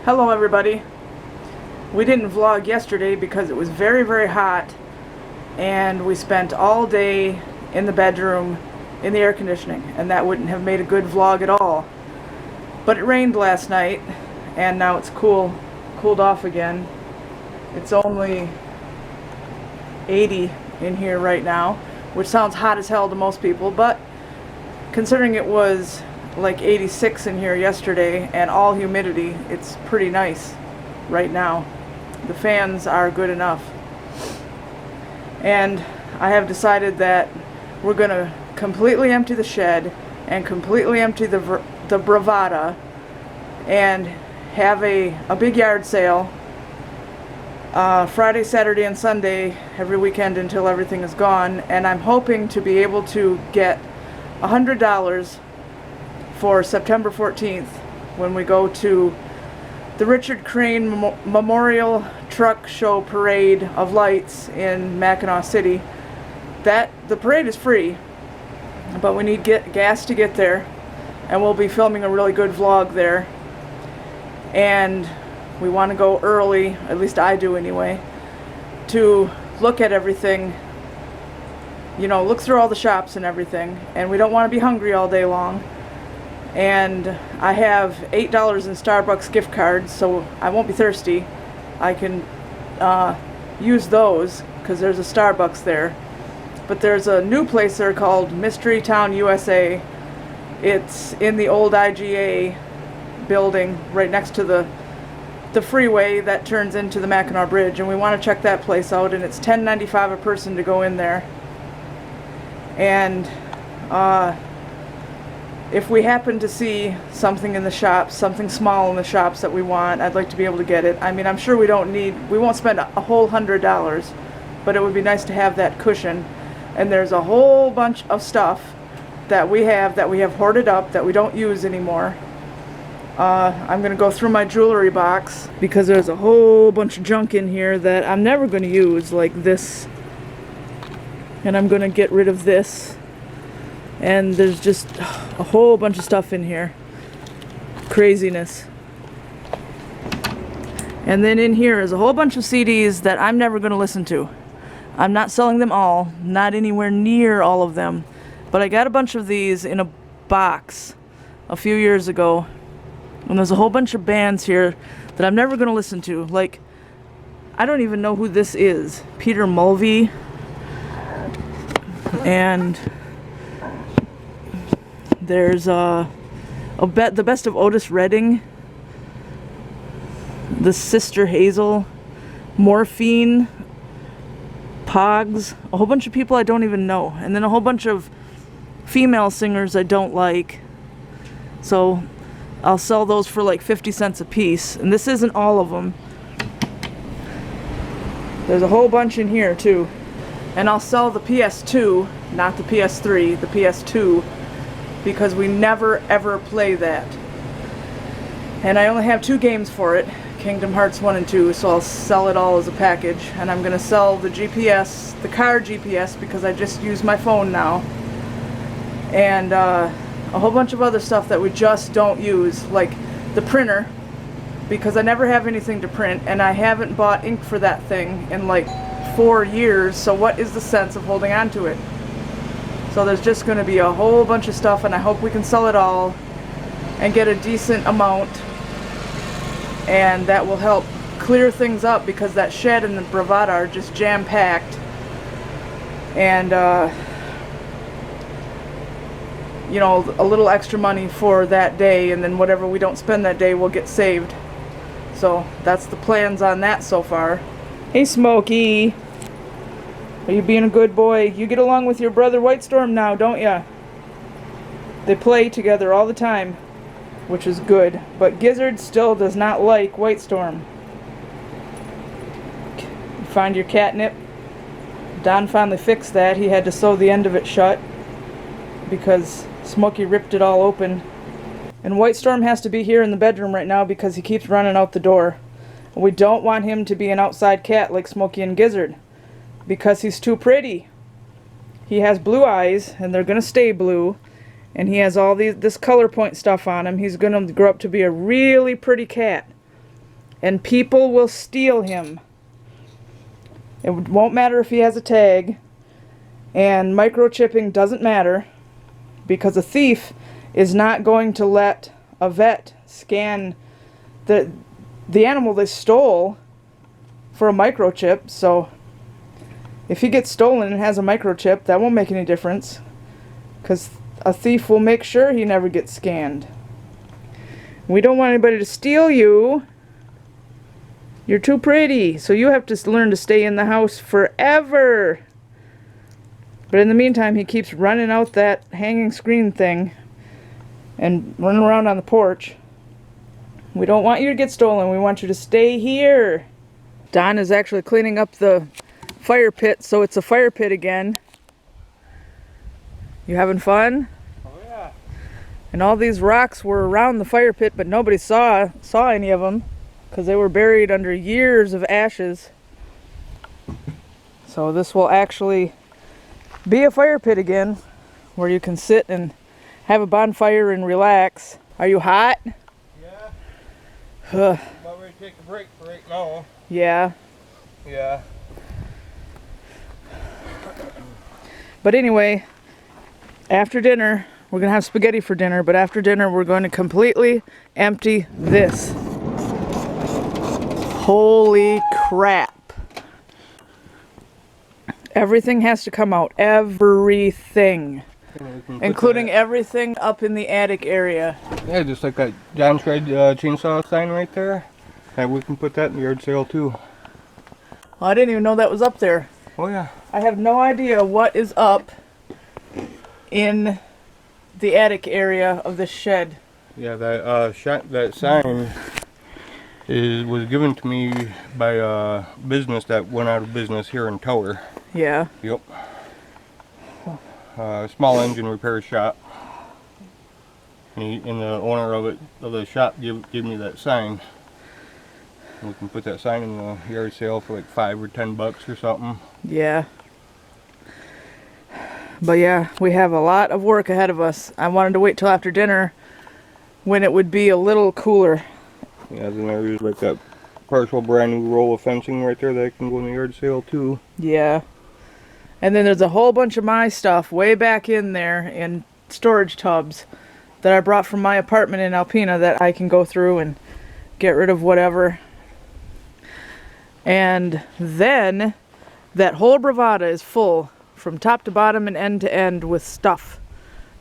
Hello everybody. We didn't vlog yesterday because it was very hot and we spent all day in the bedroom in the air conditioning, and that wouldn't have made a good vlog at all. But it rained last night and now it's cooled off again. It's only 80 in here right now, which sounds hot as hell to most people, but considering it was like 86 in here yesterday and all humidity, it's pretty nice right now. The fans are good enough. And I have decided that we're gonna completely empty the shed and completely empty the bravada and have a big yard sale Friday, Saturday, and Sunday every weekend until everything is gone. And I'm hoping to be able to get $100 for September 14th when we go to the Richard Crane Memorial Truck Show Parade of Lights in Mackinac City. The parade is free, but we need gas to get there, and we'll be filming a really good vlog there. And we want to go early, at least I do anyway, to look at everything, you know, look through all the shops and everything, and we don't want to be hungry all day long. And I have $8 in Starbucks gift cards, so I won't be thirsty. I can use those because there's a Starbucks there. But there's a new place there called Mystery Town USA. It's in the old IGA building right next to the freeway that turns into the Mackinac Bridge, and we want to check that place out, and it's $10.95 a person to go in there. And if we happen to see something in the shops, something small in the shops that we want, I'd like to be able to get it. I mean, I'm sure we won't spend a whole $100, but it would be nice to have that cushion. And there's a whole bunch of stuff that we have hoarded up that we don't use anymore. I'm going to go through my jewelry box because there's a whole bunch of junk in here that I'm never going to use, like this. And I'm going to get rid of this. And there's just a whole bunch of stuff in here. Craziness. And then in here is a whole bunch of CDs that I'm never going to listen to. I'm not selling them all, not anywhere near all of them. But I got a bunch of these in a box a few years ago. And there's a whole bunch of bands here that I'm never going to listen to. Like, I don't even know who this is. Peter Mulvey. And there's the best of Otis Redding, the Sister Hazel, Morphine, Pogs, a whole bunch of people I don't even know, and then a whole bunch of female singers I don't like. So I'll sell those for like 50 cents a piece, and this isn't all of them. There's a whole bunch in here too. And I'll sell the PS2, not the PS3, the PS2, because we never ever play that. And I only have 2 games for it, Kingdom Hearts 1 and 2, so I'll sell it all as a package. And I'm going to sell the GPS, the car GPS, because I just use my phone now. And a whole bunch of other stuff that we just don't use, like the printer, because I never have anything to print, and I haven't bought ink for that thing in like 4 years, so what is the sense of holding on to it? So there's just going to be a whole bunch of stuff, and I hope we can sell it all and get a decent amount, and that will help clear things up because that shed and the bravada are just jam-packed. And you know, a little extra money for that day, and then whatever we don't spend that day will get saved. So that's the plans on that so far. Hey Smokey, are you being a good boy? You get along with your brother Whitestorm now, don't ya? They play together all the time, which is good. But Gizzard still does not like Whitestorm. You find your catnip? Don finally fixed that. He had to sew the end of it shut because Smokey ripped it all open. And Whitestorm has to be here in the bedroom right now because he keeps running out the door. We don't want him to be an outside cat like Smokey and Gizzard because he's too pretty. He has blue eyes, and they're going to stay blue, and he has all this color point stuff on him. He's going to grow up to be a really pretty cat. and people will steal him. It won't matter if he has a tag, and microchipping doesn't matter because a thief is not going to let a vet scan the animal they stole for a microchip. So if he gets stolen and has a microchip, that won't make any difference because a thief will make sure he never gets scanned. We don't want anybody to steal you. You're too pretty, so you have to learn to stay in the house forever. But in the meantime, he keeps running out that hanging screen thing and running around on the porch. We don't want you to get stolen. We want you to stay here. Don is actually cleaning up the fire pit, so it's a fire pit again. You having fun? Oh yeah. And all these rocks were around the fire pit, but nobody saw any of them because they were buried under years of ashes. So this will actually be a fire pit again where you can sit and have a bonfire and relax. Are you hot? Yeah. Ugh. I'm ready to take a break for right now. Yeah. Yeah. But anyway, after dinner, we're going to have spaghetti for dinner, but after dinner we're going to completely empty this. Holy crap. Everything has to come out. Everything. Including everything up in the attic area. Yeah, just like that John Shred chainsaw sign right there. And we can put that in the yard sale too. Well, I didn't even know that was up there. Oh yeah. I have no idea what is up in the attic area of the shed. Yeah, that sign was given to me by a business that went out of business here in Tower. Yeah. Yep. Small engine repair shop. And the owner of the shop gave me that sign. And we can put that sign in the yard sale for like $5 or $10 or something. Yeah. But yeah, we have a lot of work ahead of us. I wanted to wait till after dinner when it would be a little cooler. Yeah, then there's like that partial brand new roll of fencing right there that can go in the yard sale too. Yeah. And then there's a whole bunch of my stuff way back in there in storage tubs that I brought from my apartment in Alpena that I can go through and get rid of whatever. And then that whole bravada is full from top to bottom and end to end with stuff.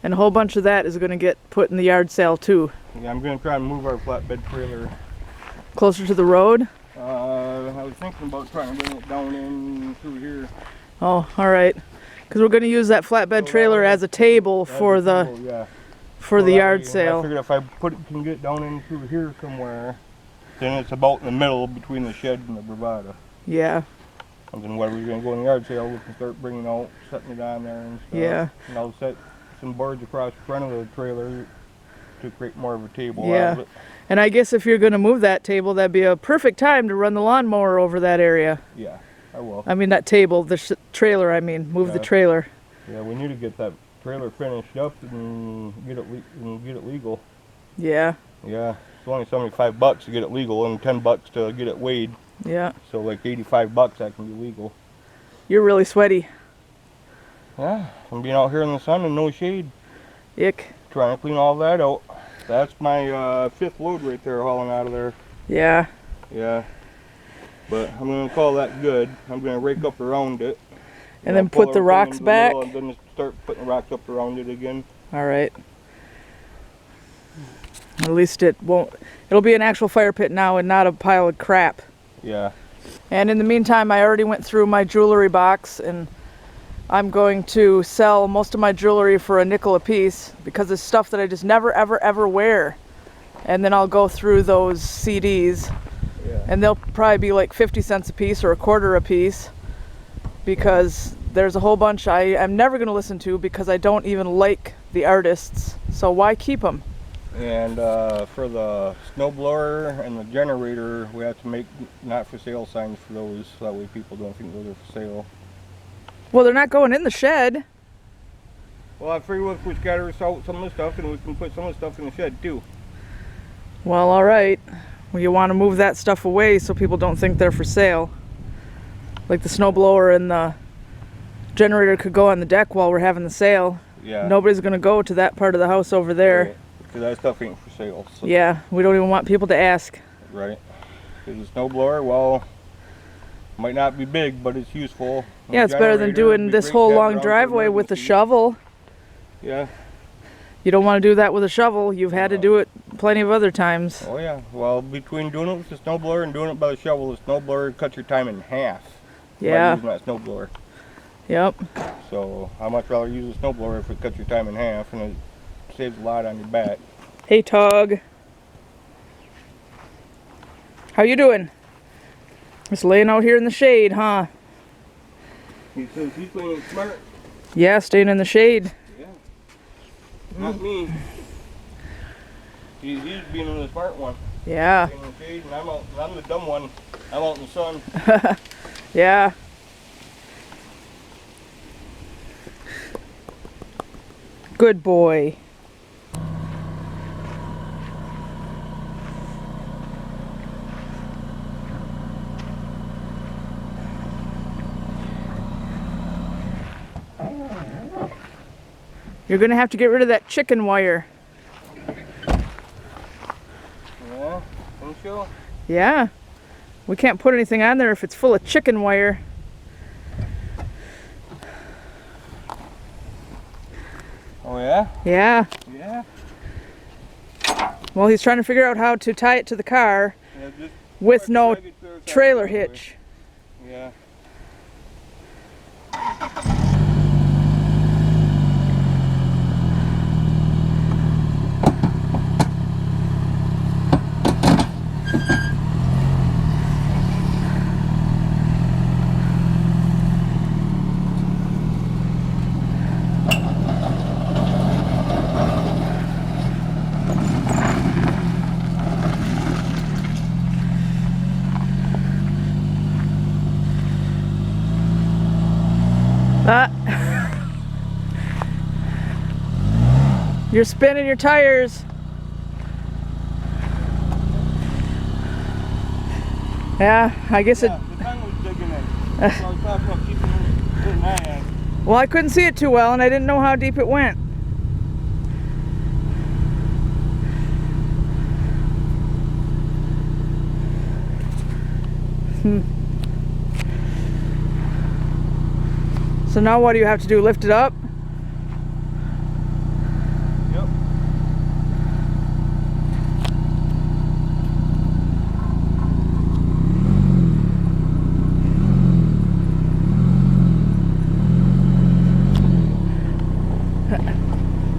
And a whole bunch of that is going to get put in the yard sale too. Yeah, I'm going to try and move our flatbed trailer closer to the road. I was thinking about trying to bring it down in through here. Oh, all right. Because we're going to use that flatbed trailer as a table for the yard sale. I figured if I can get down in through here somewhere, then it's about in the middle between the shed and the bravada. Yeah. And then when we're going to go in the yard sale, we can start bringing out, setting it on there and stuff. Yeah. And I'll set some boards across the front of the trailer to create more of a table yeah. out of it. And I guess if you're going to move that table, that'd be a perfect time to run the lawnmower over that area. Yeah, I will. I mean that table, the trailer, I mean. Move the trailer. Yeah, we need to get that trailer finished up and get it legal. Yeah. Yeah, it's only $75 to get it legal and $10 to get it weighed. Yeah. So like $85 that can be legal. You're really sweaty. Yeah, from being out here in the sun and no shade. Ick. Trying to clean all that out. That's my fifth load right there hauling out of there. Yeah. Yeah. But I'm going to call that good. I'm going to rake up around it. And then put the rocks back? And then start putting rocks up around it again. All right. At least it'll be an actual fire pit now and not a pile of crap. Yeah. And in the meantime, I already went through my jewelry box and I'm going to sell most of my jewelry for a nickel a piece because it's stuff that I just never, ever, ever wear. And then I'll go through those CDs and they'll probably be like 50 cents a piece or a quarter a piece because there's a whole bunch I'm never going to listen to because I don't even like the artists. So why keep them? And for the snowblower and the generator, we have to make not for sale signs for those so that way people don't think those are for sale. Well, they're not going in the shed. Well, I figure if we scatter out some of the stuff and we can put some of the stuff in the shed too. Well, all right. Well, you want to move that stuff away so people don't think they're for sale. Like the snow blower and the generator could go on the deck while we're having the sale. Yeah. Nobody's going to go to that part of the house over there. Right. Because that stuff ain't for sale. So. Yeah, we don't even want people to ask. Right. Because the snow blower, well, might not be big, but it's useful. Yeah, it's better than doing this whole long driveway with a shovel. Yeah. You don't want to do that with a shovel. You've had to do it plenty of other times. Oh yeah. Well, between doing it with the snow blower and doing it by the shovel, the snow blower cuts your time in half. Yeah. By using that snow blower. Yep. So I'd much rather use a snow blower if it cuts your time in half, and it saves a lot on your back. Hey, Tug. How you doing? Just laying out here in the shade, huh? He says he's playing smart. Yeah, staying in the shade. Yeah. Not me. He's being the smart one. Yeah. Staying in the shade, and I'm the dumb one. I'm out in the sun. Yeah. Good boy. You're gonna have to get rid of that chicken wire. Yeah, think so? Yeah. We can't put anything on there if it's full of chicken wire. Oh yeah? Yeah. Yeah. Well, he's trying to figure out how to tie it to the car Yeah, just with no drag it to the side trailer of the driveway. hitch. Yeah. You're spinning your tires. Yeah, I guess Yeah, the tongue was digging in. So I was talking about keeping an eye on. Well, I couldn't see it too well, and I didn't know how deep it went. So now what do you have to do? Lift it up? Yep.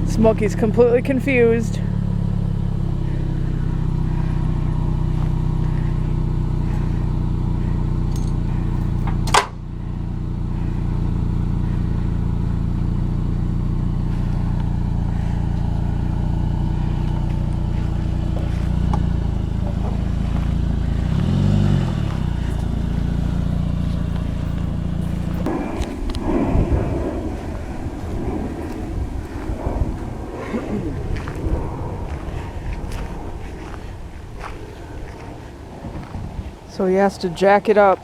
Smokey's completely confused. So he has to jack it up.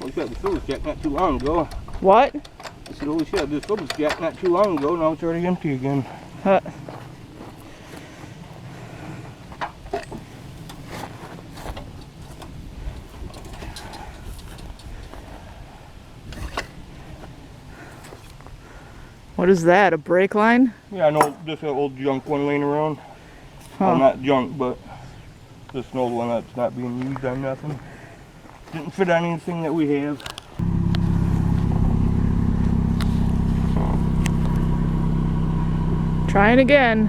We got the filter's jack not too long ago. What? I said, holy shit, this filter's jack not too long ago, now it's already empty again. Huh. What is that, a brake line? Yeah, I know, just an old junk one laying around. Huh. Well, not junk, but just an old one that's not being used on nothing. Didn't fit on anything that we have. Trying again.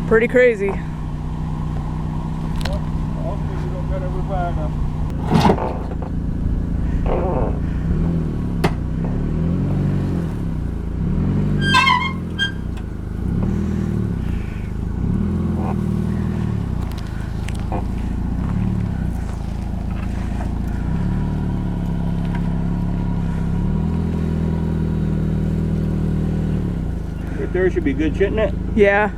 Pretty crazy. Hopefully we don't got every fire enough. there should be good, shouldn't it? Yeah.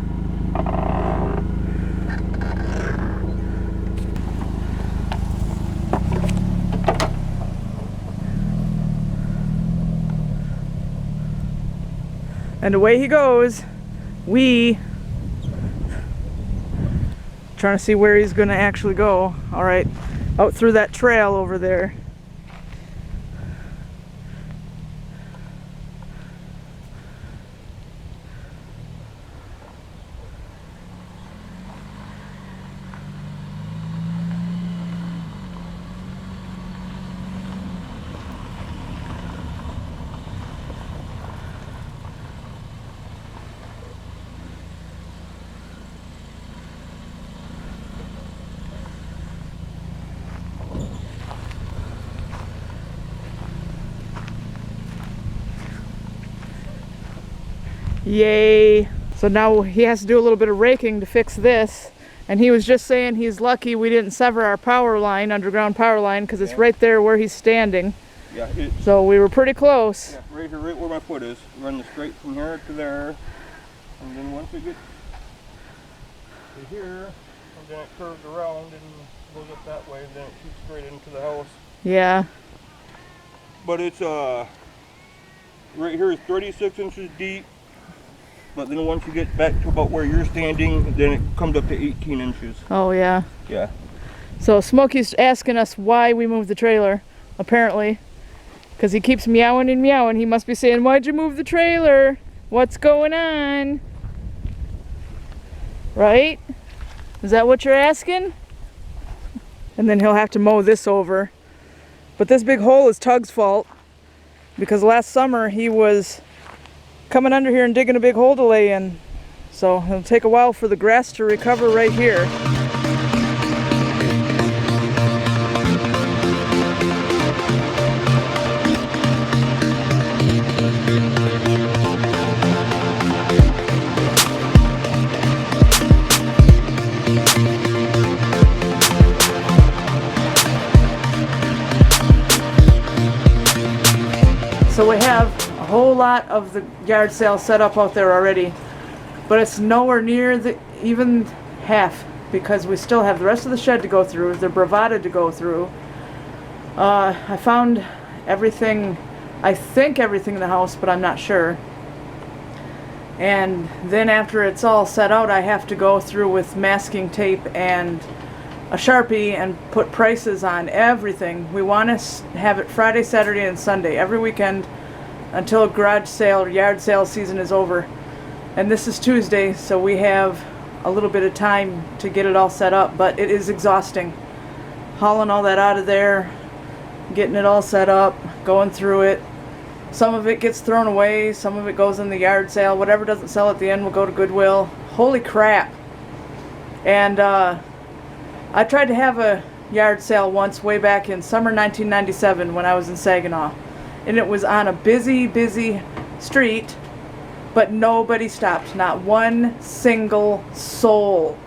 And away he goes. Trying to see where he's going to actually go. All right, out through that trail over there. Yay. So now he has to do a little bit of raking to fix this. And he was just saying he's lucky we didn't sever our power line, underground power line, because it's right there where he's standing. Yeah. So we were pretty close. Yeah, right here, right where my foot is. Run straight from here to there. And then once we get to here, and then it curves around and goes up that way, and then it shoots straight into the house. Yeah. But it's right here is 36 inches deep. But then once you get back to about where you're standing, then it comes up to 18 inches. Oh, yeah. Yeah. So Smokey's asking us why we moved the trailer, apparently. Because he keeps meowing and meowing. He must be saying, why'd you move the trailer? What's going on? Right? Is that what you're asking? And then he'll have to mow this over. But this big hole is Tug's fault. Because last summer he was coming under here and digging a big hole to lay in. So it'll take a while for the grass to recover right here. So we have a whole lot of the yard sale set up out there already, but it's nowhere near even half, because we still have the rest of the shed to go through, the bravada to go through. I found everything, I think everything in the house, but I'm not sure. And then after it's all set out, I have to go through with masking tape and a Sharpie and put prices on everything. We want to have it Friday, Saturday, and Sunday, every weekend until garage sale or yard sale season is over. And this is Tuesday, so we have a little bit of time to get it all set up, but it is exhausting. Hauling all that out of there, getting it all set up, going through it. Some of it gets thrown away, some of it goes in the yard sale. Whatever doesn't sell at the end will go to Goodwill. Holy crap. And I tried to have a yard sale once way back in summer 1997 when I was in Saginaw. And it was on a busy street, but nobody stopped. Not one single soul.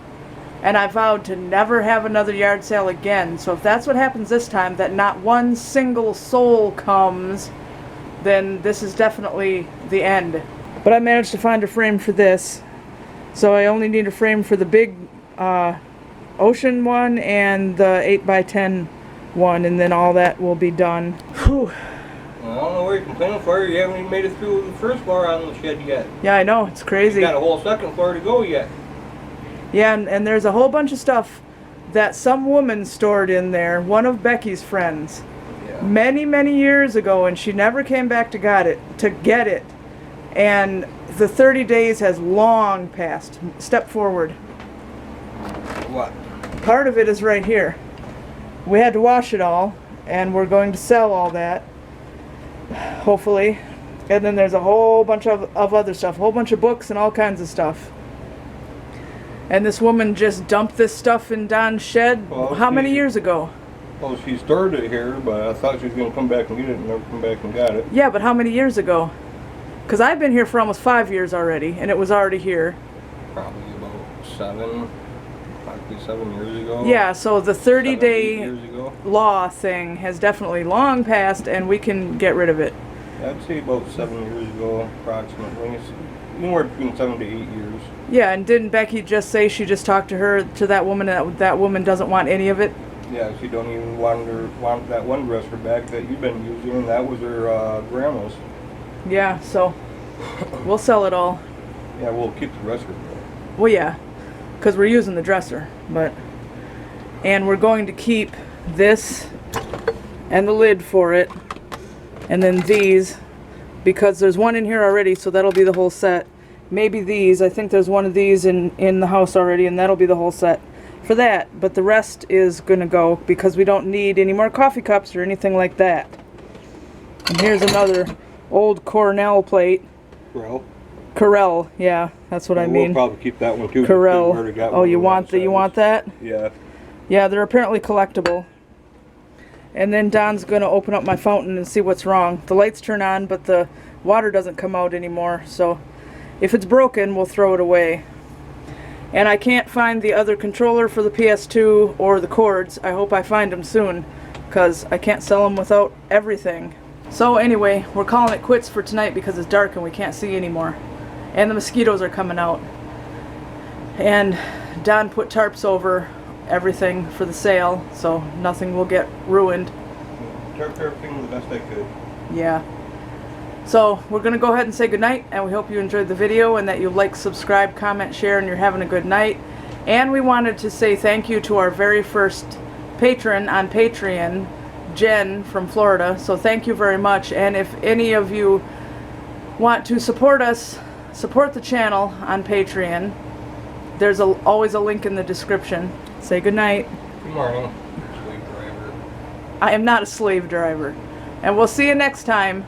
And I vowed to never have another yard sale again. So if that's what happens this time, that not one single soul comes, then this is definitely the end. But I managed to find a frame for this. So I only need a frame for the big ocean one and the 8x10 one, and then all that will be done. Whew. Well, I don't know where you're complaining for. You haven't even made it through the first floor on the shed yet. Yeah, I know, it's crazy. You got a whole second floor to go yet. Yeah, and there's a whole bunch of stuff that some woman stored in there, one of Becky's friends, many years ago, and she never came back to get it. And the 30 days has long passed. Step forward. What? Part of it is right here. We had to wash it all, and we're going to sell all that, hopefully. And then there's a whole bunch of other stuff, a whole bunch of books and all kinds of stuff. And this woman just dumped this stuff in Don's shed, how many years ago? Well, she stored it here, but I thought she was going to come back and get it, and never come back and got it. Yeah, but how many years ago? Because I've been here for almost 5 years already, and it was already here. Probably about 7 years ago. Yeah, so the 30-day law thing has definitely long passed, and we can get rid of it. I'd say about 7 years ago, approximately. anywhere between 7 to 8 years. Yeah, and didn't Becky just say she just talked to that woman, and that woman doesn't want any of it? Yeah, she don't even want that one dresser back that you've been using, and that was her grandma's. Yeah, so we'll sell it all. Yeah, we'll keep the dresser though. Well, yeah, because we're using the dresser, and we're going to keep this and the lid for it, and then these, because there's one in here already, so that'll be the whole set. Maybe these, I think there's one of these in the house already, and that'll be the whole set for that. But the rest is gonna go because we don't need any more coffee cups or anything like that. And here's another old Cornell plate. Corel, yeah, that's what I mean. We'll probably keep that one too. Corel. Oh, you want that? Yeah. Yeah, they're apparently collectible. And then Don's gonna open up my fountain and see what's wrong. The lights turn on, but the water doesn't come out anymore. So if it's broken, we'll throw it away. And I can't find the other controller for the PS2 or the cords. I hope I find them soon, because I can't sell them without everything. So anyway, we're calling it quits for tonight because it's dark and we can't see anymore. And the mosquitoes are coming out. And Don put tarps over everything for the sale, so nothing will get ruined. Tarp everything the best I could. Yeah. So we're going to go ahead and say goodnight, and we hope you enjoyed the video and that you like, subscribe, comment, share, and you're having a good night. And we wanted to say thank you to our very first patron on Patreon, Jen from Florida. So thank you very much. And if any of you want to support us, support the channel on Patreon, there's always a link in the description. Say goodnight. Good morning, slave driver. I am not a slave driver. And we'll see you next time.